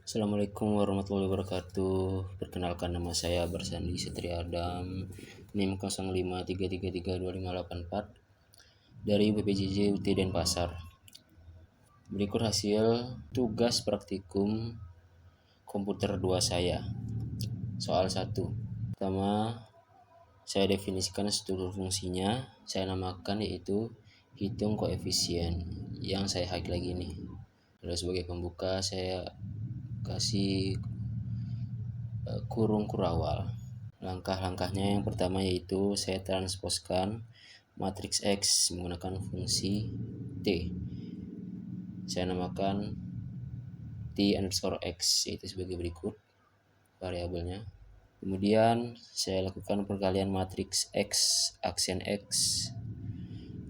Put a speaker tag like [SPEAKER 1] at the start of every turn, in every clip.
[SPEAKER 1] Assalamualaikum warahmatullahi wabarakatuh. Perkenalkan, nama saya Bersandi Setri Adam, NIM 0533325584 dari BPJJ UT Denpasar. Berikut hasil tugas praktikum komputer 2 saya. Soal 1. Pertama, saya definisikan struktur fungsinya. Saya namakan yaitu hitung koefisien, yang saya hide lagi nih. Lalu sebagai pembuka saya kasih kurung kurawal. Langkah-langkahnya yang pertama yaitu saya transposkan matriks X menggunakan fungsi T. Saya namakan T_X, yaitu sebagai berikut variabelnya. Kemudian saya lakukan perkalian matriks X aksen X.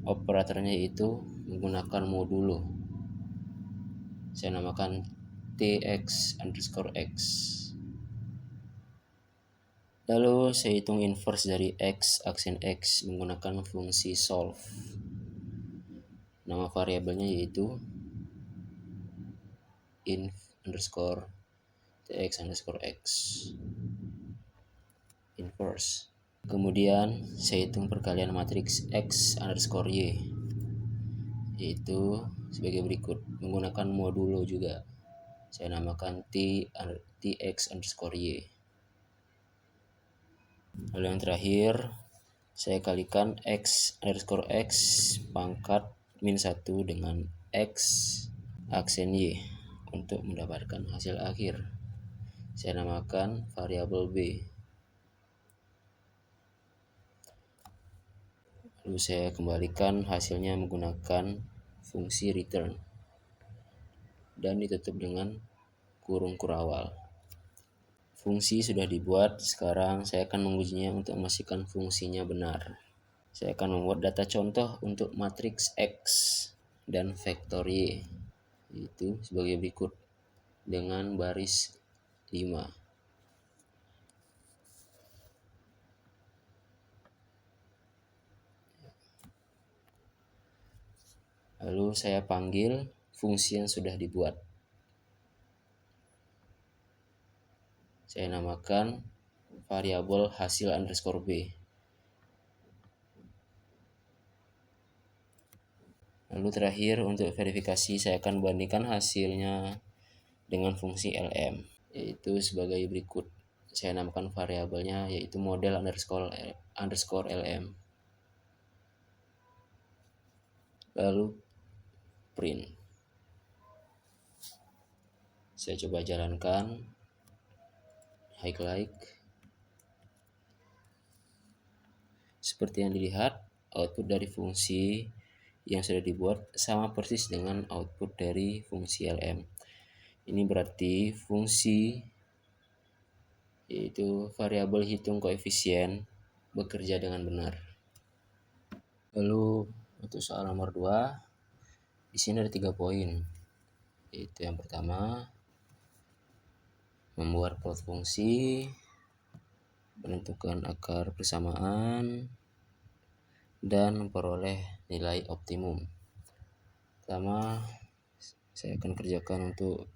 [SPEAKER 1] Operatornya yaitu menggunakan modulo. Saya namakan T_X_X. Lalu saya hitung inverse dari X aksen X menggunakan fungsi solve. Nama variabelnya yaitu inf_Tx_X inverse. Kemudian saya hitung perkalian matriks X_Y, yaitu sebagai berikut menggunakan modulo juga. Saya namakan Tx_Y. Lalu yang terakhir, saya kalikan X_X pangkat -1 dengan X aksen Y untuk mendapatkan hasil akhir. Saya namakan variabel B. Lalu saya kembalikan hasilnya menggunakan fungsi return dan ditutup dengan kurung kurawal. Fungsi sudah dibuat, sekarang saya akan mengujinya untuk memastikan fungsinya benar. Saya akan membuat data contoh untuk matriks X dan vektor Y, itu sebagai berikut dengan baris 5. Lalu saya panggil fungsi yang sudah dibuat. Saya namakan variabel hasil_B. Lalu terakhir, untuk verifikasi saya akan bandingkan hasilnya dengan fungsi lm, yaitu sebagai berikut. Saya namakan variabelnya yaitu model_lm. Lalu print. Saya coba jalankan. Highlight. Seperti yang dilihat, output dari fungsi yang sudah dibuat sama persis dengan output dari fungsi lm. Ini berarti fungsi, yaitu variabel hitung koefisien, bekerja dengan benar. Lalu untuk soal nomor 2, di sini ada 3 poin. Yaitu yang pertama, membuat plot fungsi, menentukan akar persamaan, dan memperoleh nilai optimum. Pertama, saya akan kerjakan untuk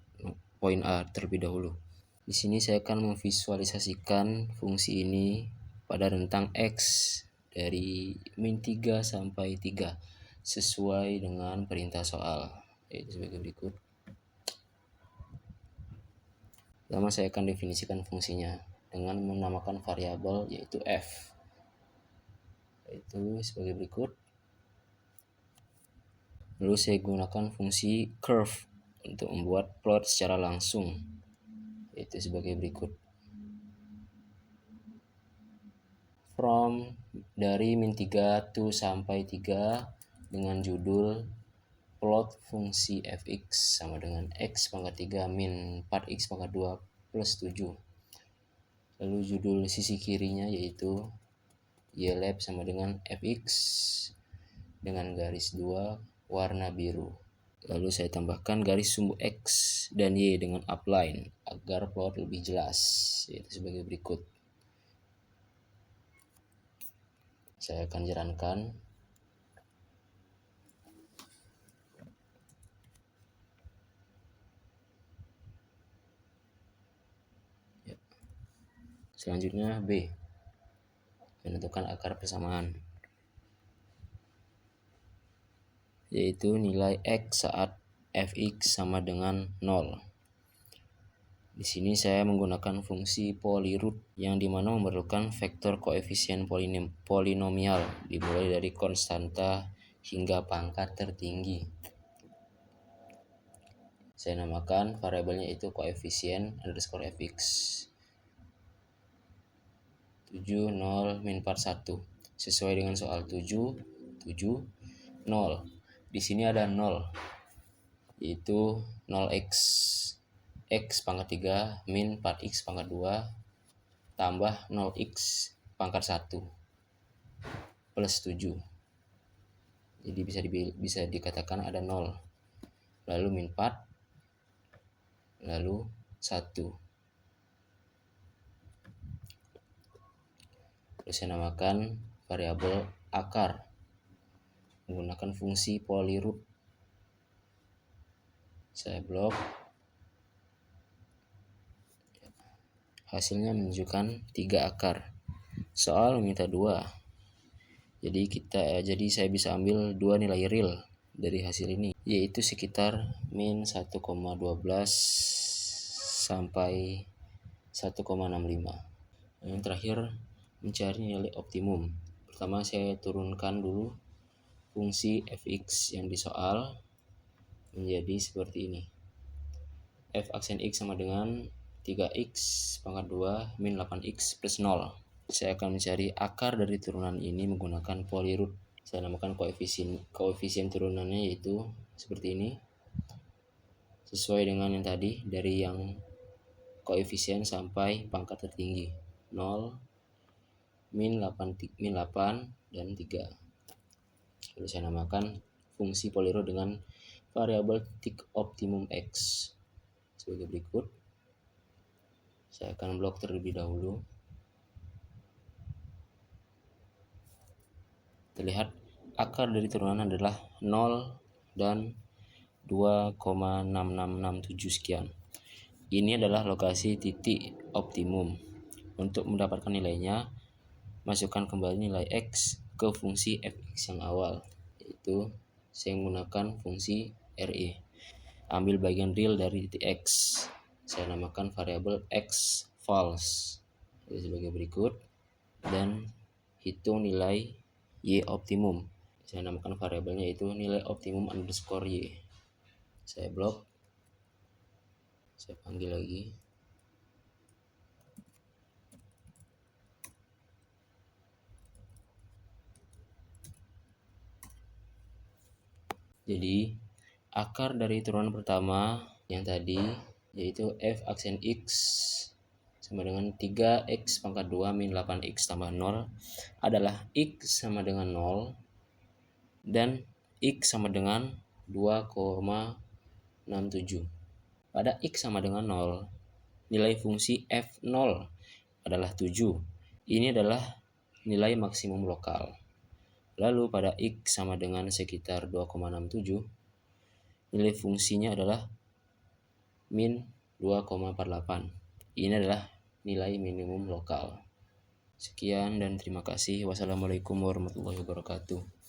[SPEAKER 1] poin A terlebih dahulu. Di sini saya akan memvisualisasikan fungsi ini pada rentang X dari -3 sampai 3 sesuai dengan perintah soal, yaitu sebagai berikut. Pertama, saya akan definisikan fungsinya dengan menamakan variabel yaitu f, yaitu sebagai berikut. Lalu saya gunakan fungsi curve untuk membuat plot secara langsung, yaitu sebagai berikut. From dari -3 to sampai 3 dengan judul plot fungsi fx sama dengan x pangkat 3 min 4x pangkat 2 plus 7. Lalu judul sisi kirinya yaitu ylab sama dengan fx dengan garis 2 warna biru. Lalu saya tambahkan garis sumbu x dan y dengan upline agar plot lebih jelas, yaitu sebagai berikut. Saya akan jalankan. Selanjutnya B, menentukan akar persamaan, yaitu nilai X saat fx sama dengan 0. Di sini saya menggunakan fungsi polyroot yang dimana memerlukan vektor koefisien polinomial dimulai dari konstanta hingga pangkat tertinggi. Saya namakan variabelnya itu koefisien underscore fx 7, 0, min 4, 1 sesuai dengan soal 7, 7, 0. Di sini ada 0, yaitu 0x, x pangkat 3 min 4x pangkat 2 tambah 0x pangkat 1 plus 7. Jadi bisa dikatakan ada 0, lalu min 4, lalu 1. Terus saya namakan variabel akar menggunakan fungsi polyroot. Saya blok. Hasilnya menunjukkan 3 akar. Soal meminta 2. Jadi saya bisa ambil 2 nilai real dari hasil ini, yaitu sekitar min 1,12 sampai 1,65. Yang terakhir mencari nilai optimum. Pertama saya turunkan dulu fungsi fx yang di soal menjadi seperti ini. F aksen x sama dengan 3x pangkat 2 min 8x plus 0. Saya akan mencari akar dari turunan ini menggunakan polyroot. Saya namakan koefisien turunannya yaitu seperti ini. Sesuai dengan yang tadi, dari yang koefisien sampai pangkat tertinggi 0, min 8 dan 3. Lalu saya namakan fungsi polyroot dengan variabel titik optimum x sebagai berikut. Saya akan blok terlebih dahulu. Terlihat akar dari turunan adalah 0 dan 2,6667 sekian. Ini adalah lokasi titik optimum. Untuk mendapatkan nilainya, masukkan kembali nilai x ke fungsi fx yang awal, yaitu saya menggunakan fungsi RE. Ambil bagian real dari titik x. Saya namakan variabel x false sebagai berikut, dan hitung nilai y optimum. Saya namakan variabelnya itu nilai optimum underscore y. Saya blok. Saya panggil lagi. Jadi akar dari turunan pertama yang tadi, yaitu f aksen x sama dengan 3x pangkat 2 min 8x tambah 0, adalah x sama dengan 0 dan x sama dengan 2,67. Pada x sama dengan 0, nilai fungsi f0 adalah 7. Ini adalah nilai maksimum lokal. Lalu pada x sama dengan sekitar 2,67, nilai fungsinya adalah min 2,48. Ini adalah nilai minimum lokal. Sekian dan terima kasih. Wassalamualaikum warahmatullahi wabarakatuh.